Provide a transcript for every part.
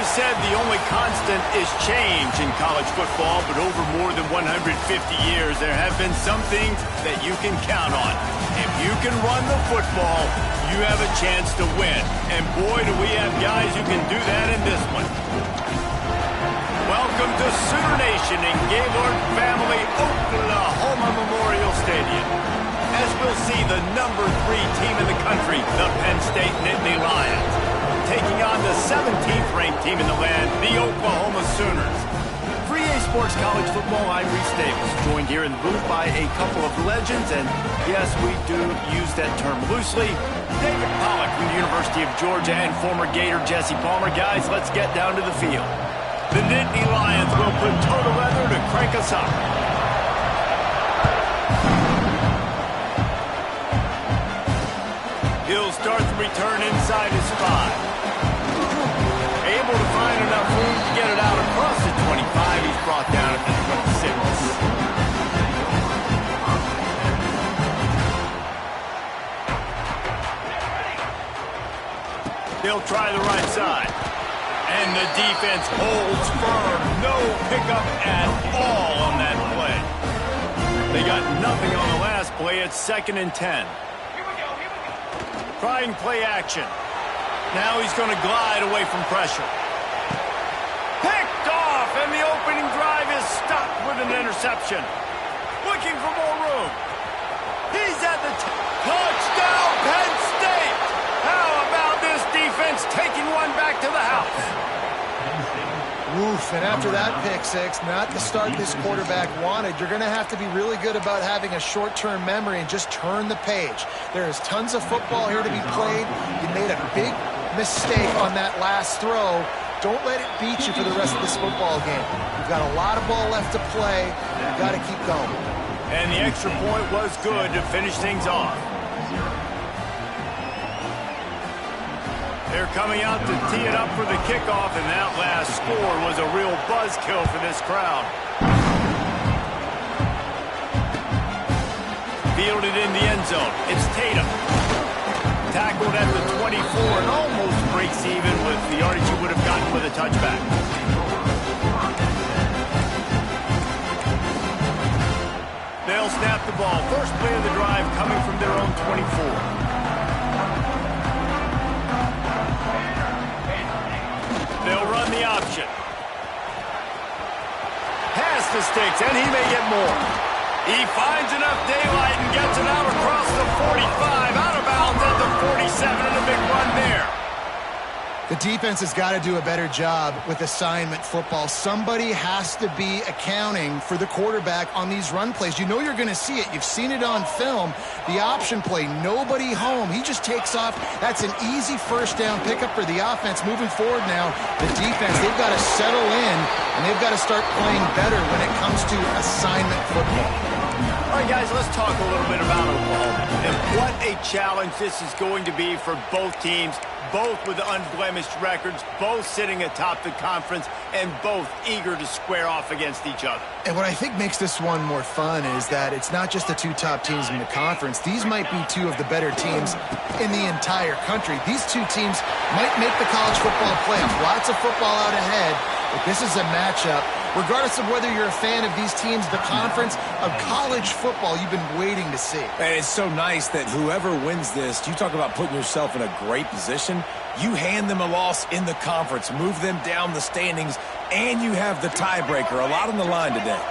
is said the only constant is change in college football, but over more than 150 years, there have been some things that you can count on. If you can run the football, you have a chance to win. And boy, do we have guys who can do that in this one. Welcome to Sooner Nation in Gaylord Family Oklahoma Memorial Stadium. As we'll see the number 3 team in the country, the Penn State Nittany Lions, taking on the 17th ranked team in the land, the Oklahoma Sooners. For EA Sports College Football, I'm Reese Davis, joined here in the booth by a couple of legends, and yes, we do use that term loosely. David Pollack from the University of Georgia and former Gator Jesse Palmer. Guys, let's get down to the field. The Nittany Lions will put toe to leather to crank us up. He'll start the return inside his 5. Able to find enough room to get it out across the 25. He's brought down at the 26. He'll try the right side. And the defense holds firm. No pickup at all on that play. They got nothing on the last play. It's 2nd and 10. Trying play action. Now he's going to glide away from pressure. Picked off, and the opening drive is stopped with an interception. Looking for more room. He's at the touchdown, Penn State. How about this defense taking one back to the house? Oof, and after that pick six, not the start this quarterback wanted. You're going to have to be really good about having a short-term memory and just turn the page. There is tons of football here to be played. You made a big mistake on that last throw. Don't let it beat you for the rest of this football game. You've got a lot of ball left to play. You've got to keep going. And the extra point was good to finish things off. They're coming out to tee it up for the kickoff, and that last score was a real buzzkill for this crowd. Fielded in the end zone. It's Tatum. Tackled at the 24 and almost breaks even with the yardage he would have gotten with a touchback. They'll snap the ball. First play of the drive coming from their own 24. They'll run the option. Pass the sticks, and he may get more. He finds enough daylight and gets it out across the 45, out of bounds at the 47, and a big run there. The defense has got to do a better job with assignment football. Somebody has to be accounting for the quarterback on these run plays. You know you're going to see it. You've seen it on film. The option play, nobody home. He just takes off. That's an easy first down pickup for the offense. Moving forward now, the defense, they've got to settle in, and they've got to start playing better when it comes to assignment football. All right, guys, let's talk a little bit about Oklahoma and what a challenge this is going to be for both teams, both with unblemished records, both sitting atop the conference, and both eager to square off against each other. And what I think makes this one more fun is that it's not just the 2 top teams in the conference. These might be 2 of the better teams in the entire country. These 2 teams might make the college football playoff. Lots of football out ahead, but this is a matchup. Regardless of whether you're a fan of these teams, the conference of college football you've been waiting to see. And it's so nice that whoever wins this, you talk about putting yourself in a great position. You hand them a loss in the conference, move them down the standings, and you have the tiebreaker. A lot on the line today.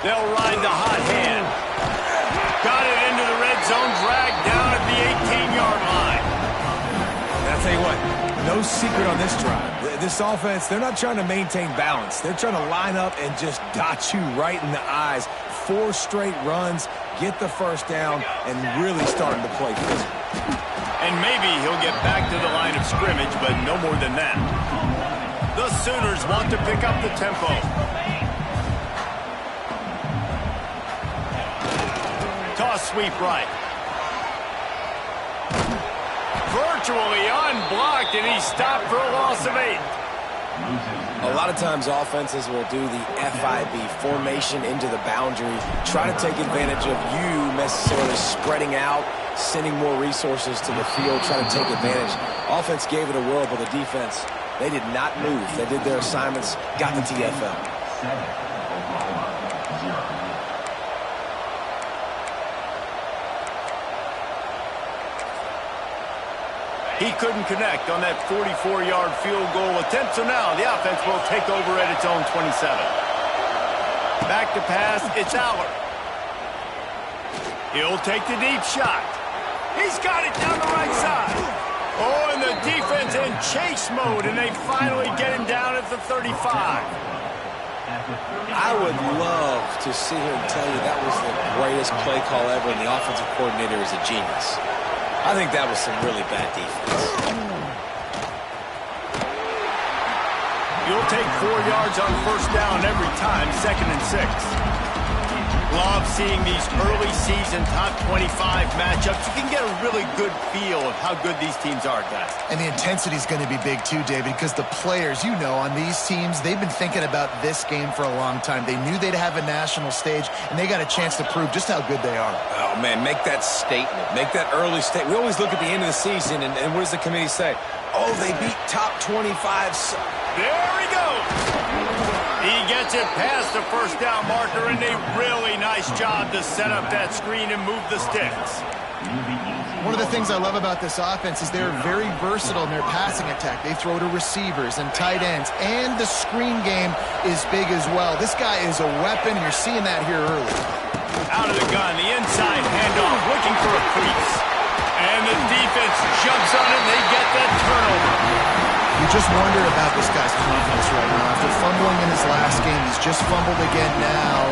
They'll ride the hot hand. Got it into the red zone, dragged down at the 18-yard line. And I'll tell you what, no secret on this drive. This offense, they're not trying to maintain balance. They're trying to line up and just dot you right in the eyes. 4 straight runs, get the first down, and really starting to play physical. And maybe he'll get back to the line of scrimmage, but no more than that. The Sooners want to pick up the tempo. Toss sweep right. Virtually unblocked, and he's stopped for a loss of 8. A lot of times offenses will do the FIB, formation into the boundary, try to take advantage of you necessarily spreading out, sending more resources to the field, trying to take advantage. Offense gave it a whirl, but the defense, they did not move. They did their assignments, got the TFL. He couldn't connect on that 44-yard field goal attempt, so now the offense will take over at its own 27. Back to pass, it's Aller. He'll take the deep shot. He's got it down the right side. Oh, and the defense in chase mode, and they finally get him down at the 35. I would love to sit here and tell you that was the greatest play call ever, and the offensive coordinator is a genius. I think that was some really bad defense. You'll take 4 yards on first down every time, 2nd and 6. Love seeing these early season top 25 matchups. You can get a really good feel of how good these teams are, guys. And the intensity is going to be big too, David, because the players, you know, on these teams, they've been thinking about this game for a long time. They knew they'd have a national stage, and they got a chance to prove just how good they are. Oh, man, make that statement. Make that early statement. We always look at the end of the season, and what does the committee say? Oh, they beat top 25. There he goes. He gets it past the first down marker, and a really nice job to set up that screen and move the sticks. One of the things I love about this offense is they're very versatile in their passing attack. They throw to receivers and tight ends, and the screen game is big as well. This guy is a weapon. You're seeing that here early. Out of the gun, the inside handoff, looking for a crease. And the defense jumps on it, and they get that turnover. You just wonder about this guy's confidence right now. After fumbling in his last game, he's just fumbled again now.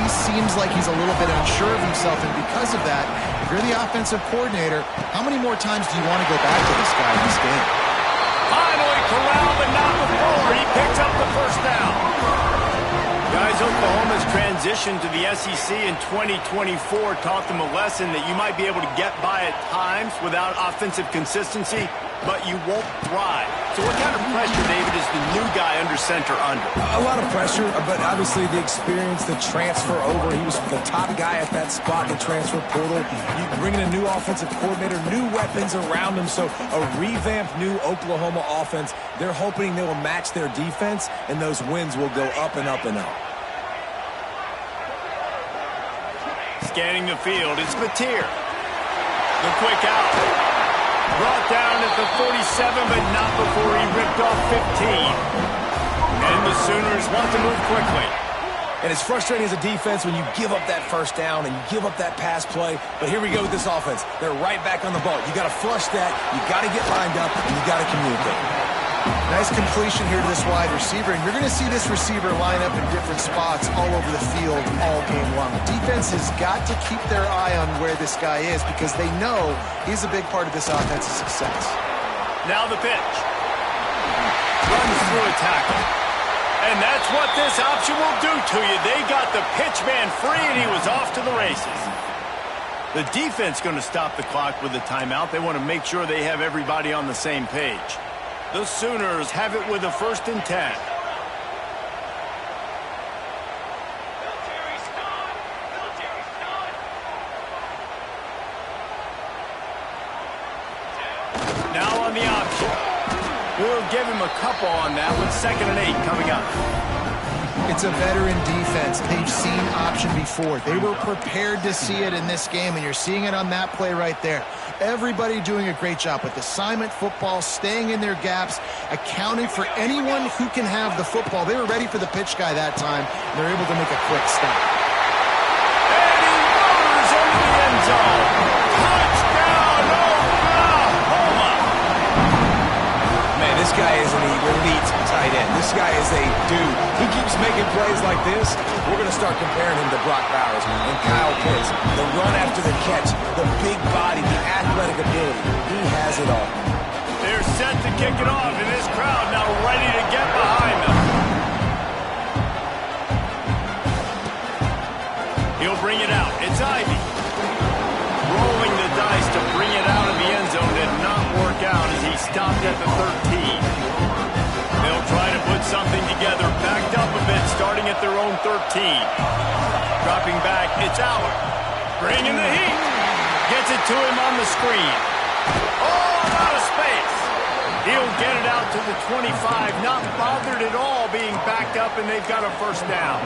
He seems like he's a little bit unsure of himself, and because of that, if you're the offensive coordinator, how many more times do you want to go back to this guy in this game? Finally corralled, but not before. He picks up the first down. Guys, Oklahoma's transition to the SEC in 2024 taught them a lesson that you might be able to get by at times without offensive consistency, but you won't thrive. So what kind of pressure, David, is the new guy under center under? A lot of pressure, but obviously the experience, the transfer over. He was the top guy at that spot in the transfer portal. You bring in a new offensive coordinator, new weapons around him, so a revamped new Oklahoma offense. They're hoping they will match their defense, and those wins will go up and up and up. Scanning the field, it's Mateer. The quick out. Brought down at the 47, but not before he ripped off 15. And the Sooners want to move quickly. And it's frustrating as a defense when you give up that first down and you give up that pass play. But here we go with this offense. They're right back on the ball. You got to flush that, you got to get lined up, and you got to communicate. Nice completion here to this wide receiver, and you're going to see this receiver line up in different spots all over the field all game long. Defense has got to keep their eye on where this guy is because they know he's a big part of this offense's success. Now the pitch. Runs through a tackle. And that's what this option will do to you. They got the pitch man free, and he was off to the races. The defense going to stop the clock with a timeout. They want to make sure they have everybody on the same page. The Sooners have it with a 1st and 10. Now on the option. We'll give him a couple on that with 2nd and 8 coming up. It's a veteran defense. They've seen option before. They were prepared to see it in this game, and you're seeing it on that play right there. Everybody doing a great job with assignment football, staying in their gaps, accounting for anyone who can have the football. They were ready for the pitch guy that time, and they're able to make a quick stop. And he motors into the end zone. Touchdown, Oklahoma! Man, this guy is an elite tight end. This guy is a dude. He keeps making plays like this. We're going to start comparing him to Brock Bowers and Kyle Pitts. The run after the catch, the big body, the athletic ability. He has it all. They're set to kick it off, and this crowd now ready to get behind them. He'll bring it out. It's Ivy. Rolling the dice to bring it out of the end zone did not work out as he stopped at the 13. They'll try to put something together, backed up a bit, starting at their own 13. Dropping back, it's Aller. Bringing the heat. Gets it to him on the screen. Oh, out of space. He'll get it out to the 25, not bothered at all being backed up, and they've got a first down.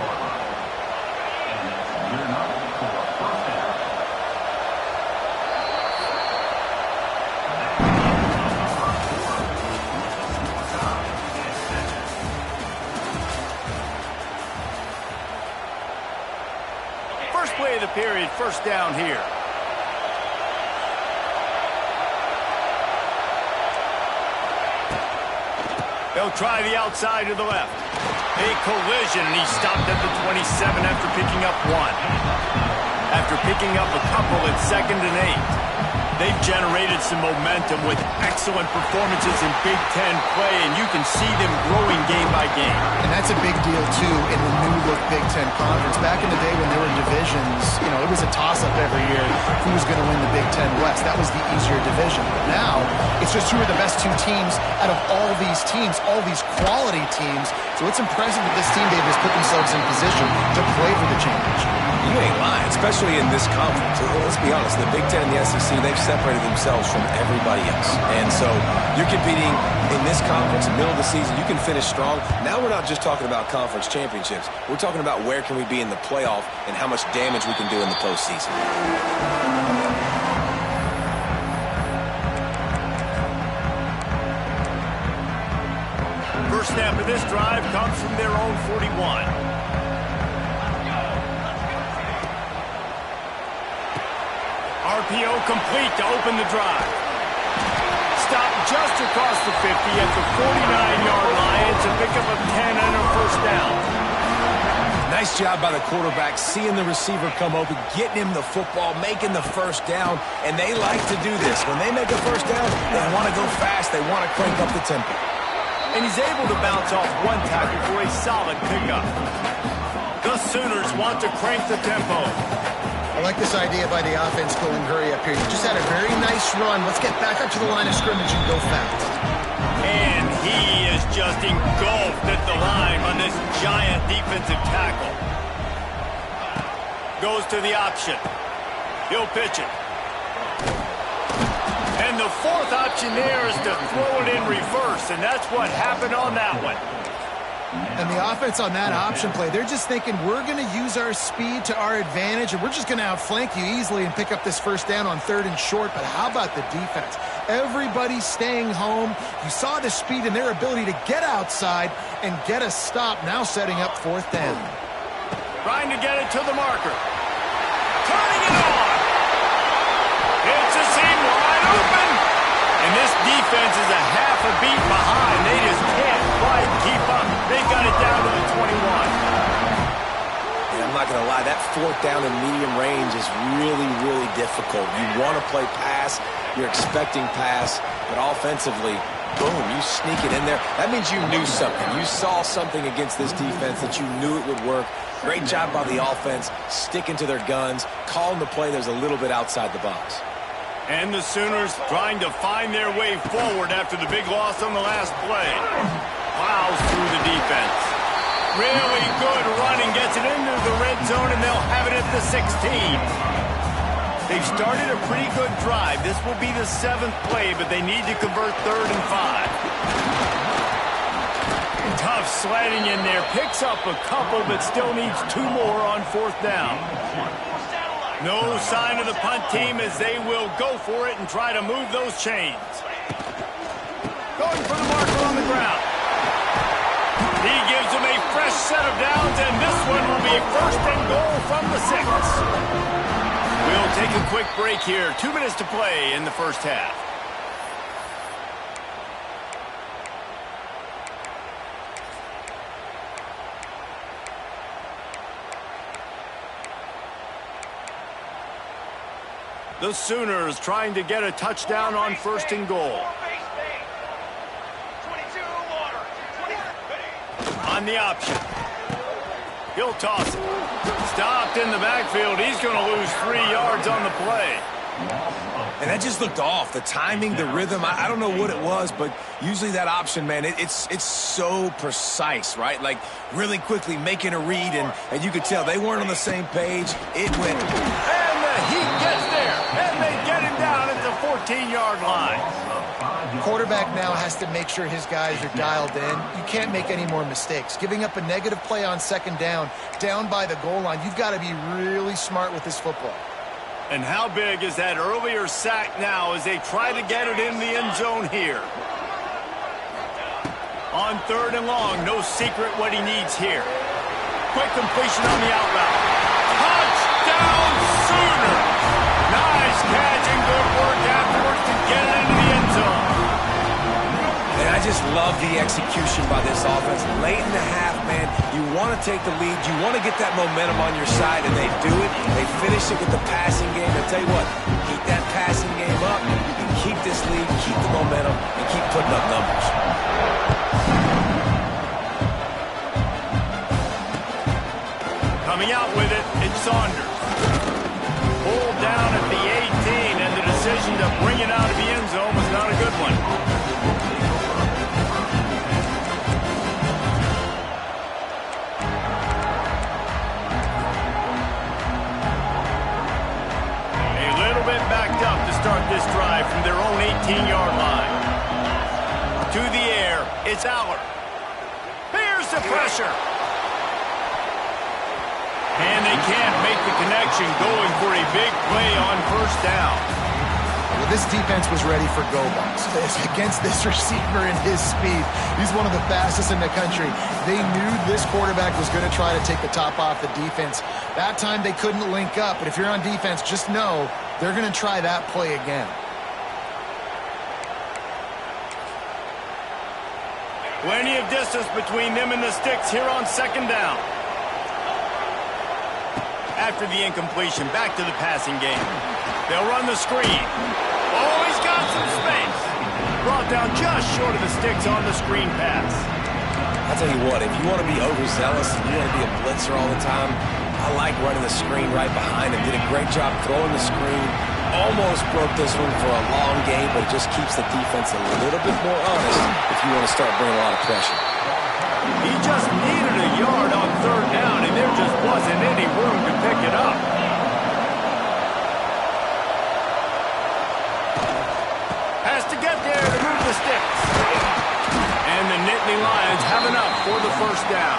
First play of the period, first down here. They'll try the outside to the left. A collision, and he stopped at the 27 after picking up one. After picking up a couple at 2nd and 8. They've generated some momentum with excellent performances in Big Ten play, and you can see them growing game by game. And that's a big deal, too, in the new-look Big Ten Conference. Back in the day when there were divisions, you know, it was a toss-up every year who was going to win the Big Ten West. That was the easier division. But now, it's just who are the best two teams out of all these teams, all these quality teams. So it's impressive that this team, Dave, has put themselves in position to play for the championship. You ain't lying, especially in this conference. Let's be honest, the Big Ten and the SEC, they've separated themselves from everybody else. And so you're competing in this conference, middle of the season. You can finish strong. Now we're not just talking about conference championships. We're talking about where can we be in the playoff and how much damage we can do in the postseason. First snap of this drive comes from their own 41. RPO complete to open the drive. Stopped just across the 50 at the 49-yard line to pick up a 10 and a first down. Nice job by the quarterback, seeing the receiver come open, getting him the football, making the first down, and they like to do this. When they make a first down, they want to go fast, they want to crank up the tempo. And he's able to bounce off one tackle for a solid pickup. The Sooners want to crank the tempo. I like this idea by the offense going hurry up here. You just had a very nice run. Let's get back up to the line of scrimmage and go fast. And he is just engulfed at the line on this giant defensive tackle. Goes to the option. He'll pitch it. And the fourth option there is to throw it in reverse, and that's what happened on that one. And the offense on that option play, they're just thinking we're going to use our speed to our advantage, and we're just going to outflank you easily and pick up this first down on 3rd and short. But how about the defense? Everybody's staying home. You saw the speed and their ability to get outside and get a stop, now setting up 4th down. Trying to get it to the marker. Turning it on. It's a seam wide open. And this defense is a half a beat behind. They just can't quite keep up. They've got it down to the 21. And I'm not going to lie, that 4th down in medium range is really, really difficult. You want to play pass, you're expecting pass, but offensively, boom, you sneak it in there. That means you knew something. You saw something against this defense that you knew it would work. Great job by the offense, sticking to their guns, calling the play that's a little bit outside the box. And the Sooners trying to find their way forward after the big loss on the last play. Plows through the defense. Really good running, gets it into the red zone, and they'll have it at the 16. They've started a pretty good drive. This will be the 7th play, but they need to convert 3rd and 5. Tough sledding in there. Picks up a couple, but still needs 2 more on 4th down. No sign of the punt team as they will go for it and try to move those chains. Going for the marker on the ground. He gives them a fresh set of downs, and this one will be 1st and goal from the 6. We'll take a quick break here. 2 minutes to play in the first half. The Sooners trying to get a touchdown on 1st and goal. On the option. He'll toss it. Stopped in the backfield. He's going to lose 3 yards on the play. And that just looked off. The timing, the rhythm, I don't know what it was, but usually that option, man, it's so precise, right? Like really quickly making a read, and you could tell they weren't on the same page. It went. And the Heat gets there, and they 15-yard line. Quarterback now has to make sure his guys are dialed in. You can't make any more mistakes. Giving up a negative play on second down by the goal line, you've got to be really smart with this football. And how big is that earlier sack now as they try to get it in the end zone here? On 3rd and long, no secret what he needs here. Quick completion on the out route. Touchdown, Sooner! Nice catch and good work afterwards to get it into the end zone. And I just love the execution by this offense. Late in the half, man, you want to take the lead. You want to get that momentum on your side, and they do it. They finish it with the passing game. I tell you what, keep that passing game up. You can keep this lead, keep the momentum, and keep putting up numbers. Coming out with it, it's Saunders. Pulled down at the 18, and the decision to bring it out of the end zone was not a good one. A little bit backed up to start this drive from their own 18-yard line. To the air, it's Aller. Here's the pressure. And they can't make the connection, going for a big play on 1st down. Well, this defense was ready for go-balls. Against this receiver and his speed, he's one of the fastest in the country. They knew this quarterback was going to try to take the top off the defense. That time they couldn't link up, but if you're on defense, just know they're going to try that play again. Plenty of distance between them and the sticks here on 2nd down. After the incompletion, back to the passing game. They'll run the screen. Oh, he's got some space. Brought down just short of the sticks on the screen pass. I'll tell you what, if you want to be overzealous and you want to be a blitzer all the time, I like running the screen right behind him. Did a great job throwing the screen. Almost broke this one for a long game, but it just keeps the defense a little bit more honest if you want to start bringing a lot of pressure. He just needed a yard on 3rd down, and there just wasn't any room to pick it up. Has to get there to move the sticks. And the Nittany Lions have enough for the 1st down.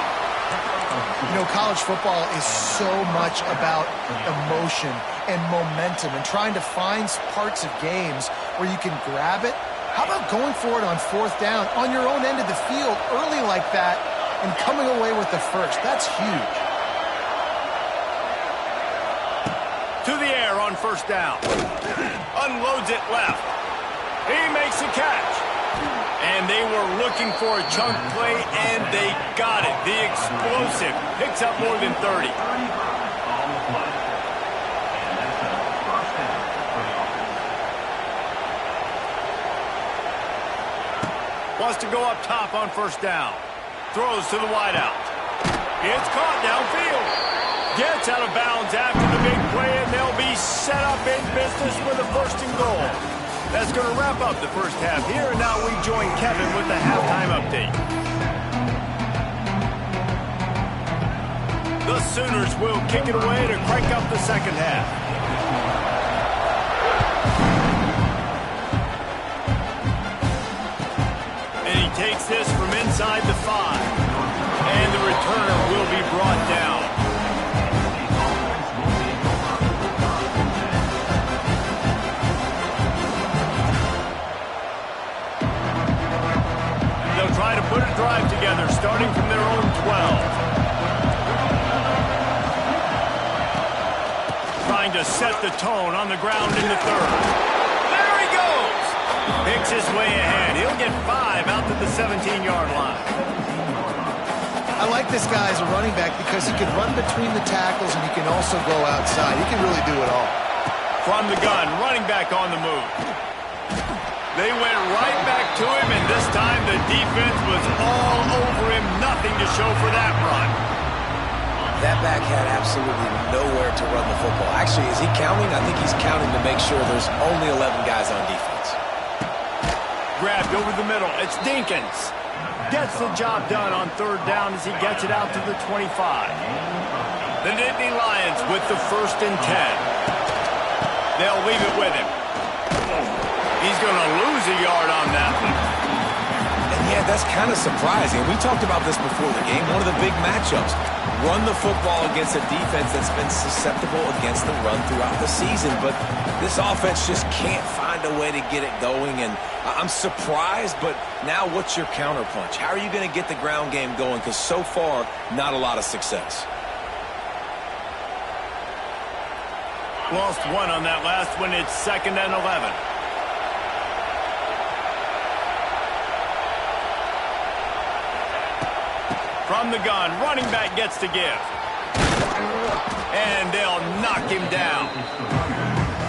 You know, college football is so much about emotion and momentum and trying to find parts of games where you can grab it. How about going for it on 4th down on your own end of the field early like that and coming away with the first? That's huge. To the air on 1st down. Unloads it left. He makes a catch. And they were looking for a chunk play, and they got it. The explosive picks up more than 30. Wants to go up top on 1st down. Throws to the wideout. It's caught downfield. Gets out of bounds after the big play, and they'll be set up in business with a 1st and goal. That's going to wrap up the 1st half here, and now we join Kevin with the halftime update. The Sooners will kick it away to crank up the 2nd half. Takes this from inside the 5. And the returner will be brought down. They'll try to put a drive together, starting from their own 12. Trying to set the tone on the ground in the 3rd. Picks his way ahead. He'll get 5 out to the 17-yard line. I like this guy as a running back because he can run between the tackles and he can also go outside. He can really do it all. From the gun, running back on the move. They went right back to him, and this time the defense was all over him. Nothing to show for that run. That back had absolutely nowhere to run the football. Actually, is he counting? I think he's counting to make sure there's only 11 guys on defense. Grabbed over the middle. It's Dinkins. Gets the job done on 3rd down as he gets it out to the 25. The Nittany Lions with the 1st and 10. They'll leave it with him. He's going to lose a yard on that one. And yeah, that's kind of surprising. We talked about this before the game. One of the big matchups. Run the football against a defense that's been susceptible against the run throughout the season. But this offense just can't find a way to get it going. And I'm surprised, but now what's your counterpunch? How are you going to get the ground game going? Because so far, not a lot of success. Lost one on that last one. It's 2nd and 11. From the gun, running back gets to give. And they'll knock him down.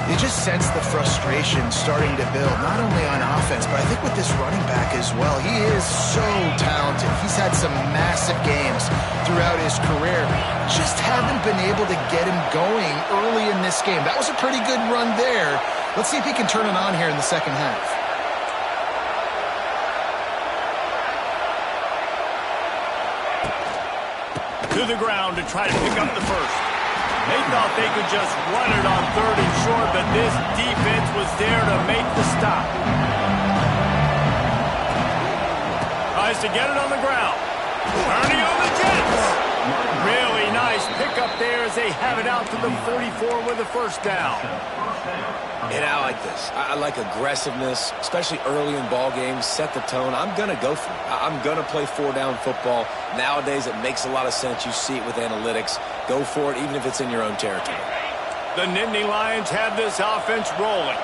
You just sense the frustration starting to build, not only on offense, but I think with this running back as well. He is so talented. He's had some massive games throughout his career. Just haven't been able to get him going early in this game. That was a pretty good run there. Let's see if he can turn it on here in the second half. To the ground to try to pick up the first. They thought they could just run it on 3rd and short, but this defense was there to make the stop. Tries to get it on the ground. Turning on the Jets. Really nice pickup there as they have it out to the 44 with a first down. And I like this. I like aggressiveness, especially early in ball games. Set the tone. I'm going to go for it. I'm going to play 4-down football. Nowadays, it makes a lot of sense. You see it with analytics. Go for it, even if it's in your own territory. The Nittany Lions have this offense rolling.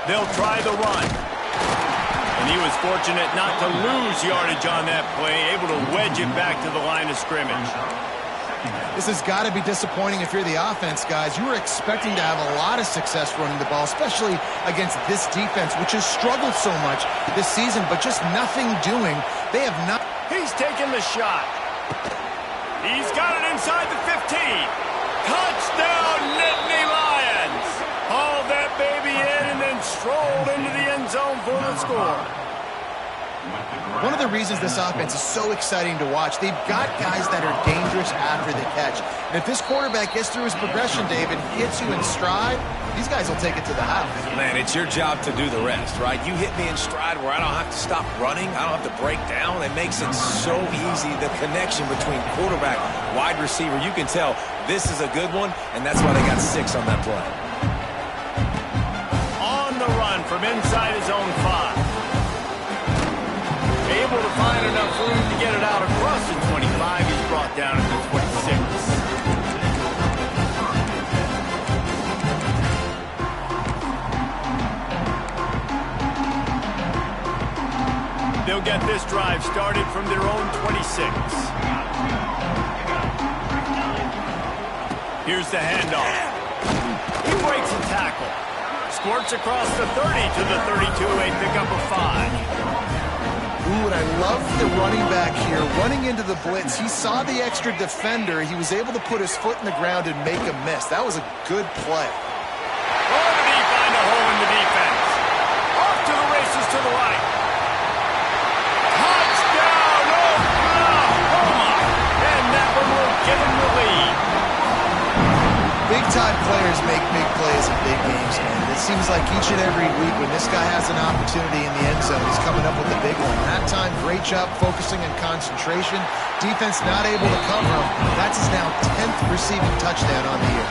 They'll try the run. And he was fortunate not to lose yardage on that play, able to wedge it back to the line of scrimmage. This has got to be disappointing if you're the offense, guys. You were expecting to have a lot of success running the ball, especially against this defense, which has struggled so much this season, but just nothing doing. They have not. He's taking the shot. He's got it inside the 15. Touchdown, Nittany Lions. Hauled that baby in and then strolled into the end zone for the score. One of the reasons this offense is so exciting to watch, they've got guys that are dangerous after the catch. And if this quarterback gets through his progression, David, hits you in stride, these guys will take it to the house. Man, it's your job to do the rest, right? You hit me in stride where I don't have to stop running. I don't have to break down. It makes it so easy, the connection between quarterback, wide receiver. You can tell this is a good one, and that's why they got 6 on that play. On the run from inside his own 5. Able to find enough room to get it out across the 25. He's brought down at the 26. They'll get this drive started from their own 26. Here's the handoff. He breaks a tackle. Squirts across the 30 to the 32. A pickup of 5. Ooh, and I love the running back here running into the blitz. He saw the extra defender. He was able to put his foot in the ground and make a miss. That was a good play. Oh, did he find a hole in the defense? Off to the races to the right. Touchdown, Oklahoma! And that one will give him the lead. Big-time players make big plays in big games, man. It seems like each and every week when this guy has an opportunity in the end zone, he's coming up with a big one. That time, great job focusing and concentration. Defense not able to cover him. That's his now 10th receiving touchdown on the year.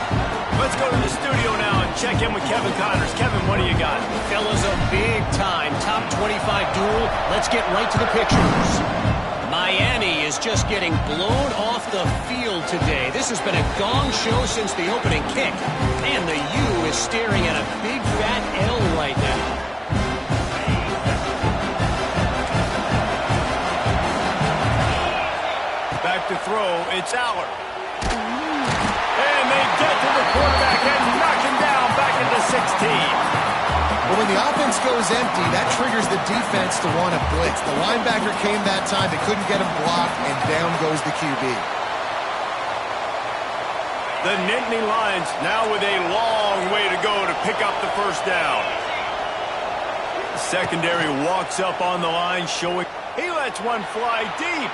Let's go to the studio now and check in with Kevin Connors. Kevin, what do you got? Fellas, a big-time top 25 duel. Let's get right to the pictures. Miami is just getting blown off the field today. This has been a gong show since the opening kick. And the U is staring at a big fat L right now. Back to throw, it's Aller. And they get to the quarterback and knock him down back into 16. But when the offense goes empty, that triggers the defense to want to blitz. The linebacker came that time. They couldn't get him blocked, and down goes the QB. The Nittany Lions now with a long way to go to pick up the first down. The secondary walks up on the line, showing he lets one fly deep.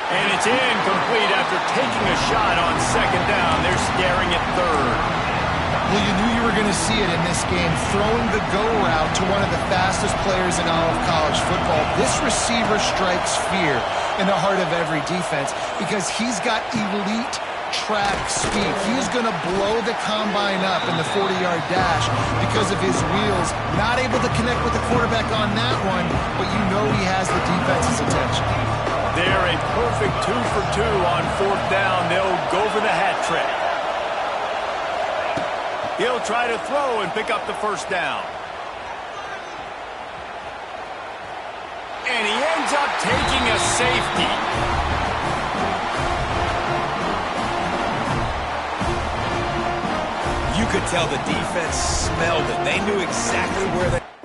And it's incomplete after taking a shot on second down. They're staring at third. Well, you knew you were going to see it in this game, throwing the go route to one of the fastest players in all of college football. This receiver strikes fear in the heart of every defense because he's got elite track speed. He's going to blow the combine up in the 40-yard dash because of his wheels. Not able to connect with the quarterback on that one, but you know he has the defense's attention. They're a perfect 2 for 2 on fourth down. They'll go for the hat trick. He'll try to throw and pick up the first down. And he ends up taking a safety. You could tell the defense smelled it. They knew exactly where they...